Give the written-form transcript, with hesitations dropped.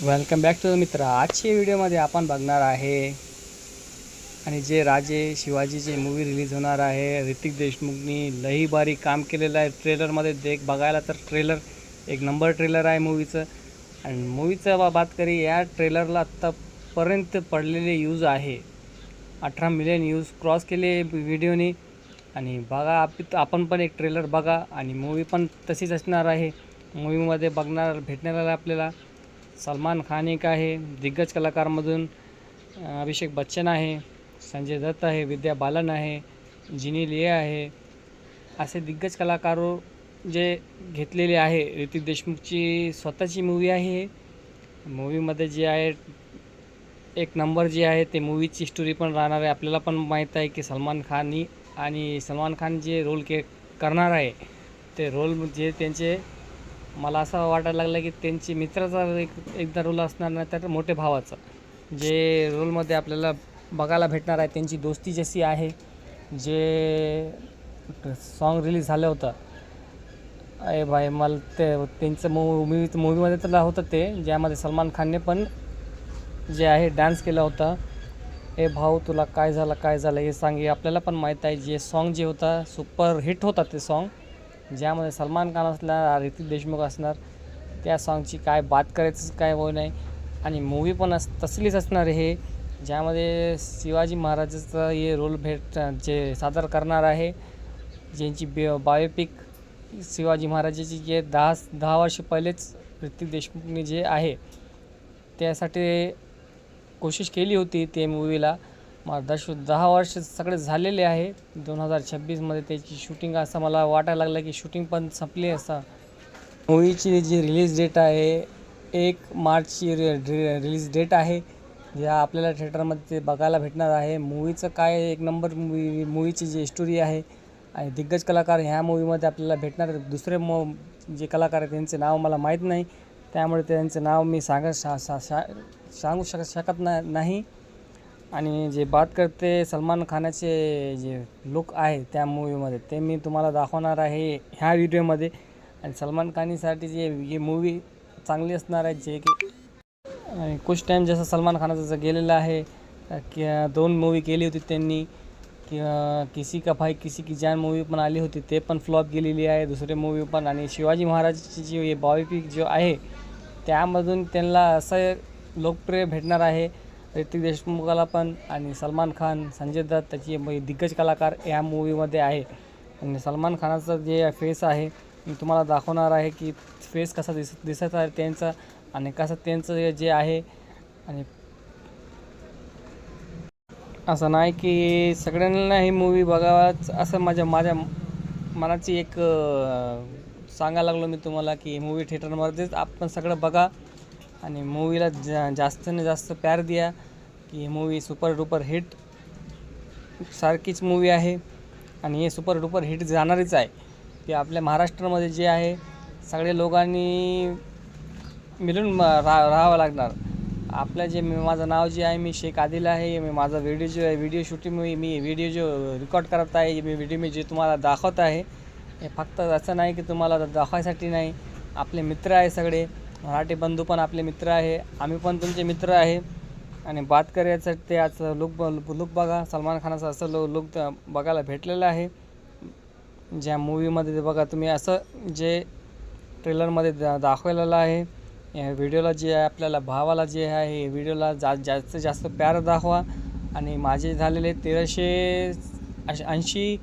Welcome back to मित्र. आजच्या व्हिडिओमध्ये आपण बघणार आहे आणि जे राजे शिवाजीची मूवी रिलीज होणार आहे. ऋतिक देशमुखनी लई भारी काम केलेलं आहे ट्रेलरमध्ये. बघायला तर ट्रेलर एक नंबर ट्रेलर आहे मूवीचं. आणि मूवीचं बात करी, या ट्रेलरला आत्तापर्यंत पडलेले यूज आहे 18 मिलियन यूज क्रॉस केले व्हिडिओनी. आणि बघा, आपण पण एक ट्रेलर बघा आणि मूवी पण तशीच असणार आहे. मूवीमध्ये भेटणार आपल्याला सलमान खान एक आहे, दिग्गज कलाकारमधून अभिषेक बच्चन आहे, संजय दत्त आहे, विद्या बालन आहे, जिनी लिया आहे. असे दिग्गज कलाकार जे घेतलेले आहे. ऋतिक देशमुखची स्वतःची मूवी आहे. मूवीमध्ये जे आहे एक नंबर जे आहे ते मूवीची स्टोरी पण राहणार आहे. आपल्याला पण माहीत आहे की सलमान खान जे रोल करणार आहे ते रोल जे त्यांचे, मला असं वाटायला लागलं की त्यांची मित्राचा एकदा रोल असणार, नाही तर मोठे भावाचा जे रोलमध्ये आपल्याला बघायला भेटणार आहे. त्यांची दोस्ती जशी आहे, जे सॉन्ग रिलीज झालं होतं अरे भाई, मला त्यांचं मूवीमध्ये तर होतं ते, ज्यामध्ये सलमान खानने पण जे आहे डान्स केला होता. ए भाऊ तुला काय झालं हे सांग. आपल्याला पण माहीत आहे जे सॉन्ग जे होता सुपर हिट होता ते सॉन्ग, ज्यामध्ये सलमान खान असणार, ऋतिक देशमुख असणार. त्या सॉन्गची काय बात करायचं काय होय नाही. आणि मूवी पण तसलीच असणार आहे, ज्यामध्ये शिवाजी महाराजाचा हे रोल जे सादर करणार आहे. ज्यांची बायोपिक शिवाजी महाराजाची जे 10 वर्ष पहिलेच ऋतिक देशमुखने जे आहे त्यासाठी कोशिश केली होती. ते मूवीला 10 वर्ष सगळे झालेले आहे. 2026मध्ये त्याची शूटिंग, असं मला वाटायला लागलं की शूटिंग पण संपली. असं मूवीची जी रिलीज डेट आहे 1 मार्चची रिलीज डेट आहे, ज्या आपल्याला थिएटरमध्ये ते बघायला भेटणार आहे. मूवीचं काय एक नंबर मूवीची जी स्टोरी आहे. आणि दिग्गज कलाकार ह्या मूवीमध्ये आपल्याला भेटणार. दुसरे जे कलाकार आहेत त्यांचे नाव मला माहीत नाही, त्यामुळे त्यांचं नाव मी सांगू शकत नाही. आणि जे बात करते सलमान खानाचे जे लुक आहे त्या मूवीमध्ये, ते मी तुम्हाला दाखवणार आहे ह्या व्हिडिओमध्ये. आणि सलमान खानसाठी ही मूवी चांगली असणार आहे. जे की कुछ टाईम जसं सलमान खानाचं गेलेलं आहे की 2 मूवी केली होती त्यांनी, किसी का भाई किसी की जान मूवी पण आली होती, ते पण फ्लॉप गेलेली आहे. दुसरे मूवी पण. आणि शिवाजी महाराजाची जी बायोपिक जो आहे त्यामधून त्यांना असं लोकप्रिय भेटणार आहे. ऋतिक देशमुखाला पण आणि सलमान खान, संजय दत्त त्याची दिग्गज कलाकार या मूवीमध्ये आहे. आणि सलमान खानाचा जे फेस आहे मी तुम्हाला दाखवणार आहे की फेस कसा दिसत आहे त्यांचा, आणि कसं त्यांचं जे आहे. आणि असं नाही की सगळ्यांना ही मूवी बघावाच असं माझ्या मनाची एक सांगायला लागलो मी तुम्हाला की मूवी थिएटरमध्येच आपण सगळं बघा आणि मूवीला जास्तीत जास्त प्यार द्या. की मूवी सुपर डुपर हिट सारखीच मूवी आहे आणि हे सुपर डुपर हिट जाणारच आहे. की आपल्या महाराष्ट्रामध्ये जे आहे सगळे लोकांनी मिळून राहावं लागणार. आपलं जे माझं नाव जे आहे, मी शेख आदिल आहे. मी माझा व्हिडिओ जो आहे, व्हिडिओ शूटिंग मी व्हिडिओ जो रेकॉर्ड करत आहे, मी जे तुम्हाला दाखवत आहे, हे फक्त असं नाही की तुम्हाला दाखवायसाठी नाही. आपले मित्र आहे सगळे, मराठी बंधू पण आपले मित्र आहे, आम्ही पण तुमचे मित्र आहे. आणि बात करायचं ते आज लुक बघा. सलमान खानाचं असं लुक बघायला भेटलेलं आहे ज्या मूवीमध्ये. बघा तुम्ही, असं जे ट्रेलरमध्ये दाखवलेलं आहे. या व्हिडिओला जे आहे, आपल्याला भावाला जे आहे व्हिडिओला जास्तीत जास्त प्यार दाखवा. आणि माझे झालेले 1380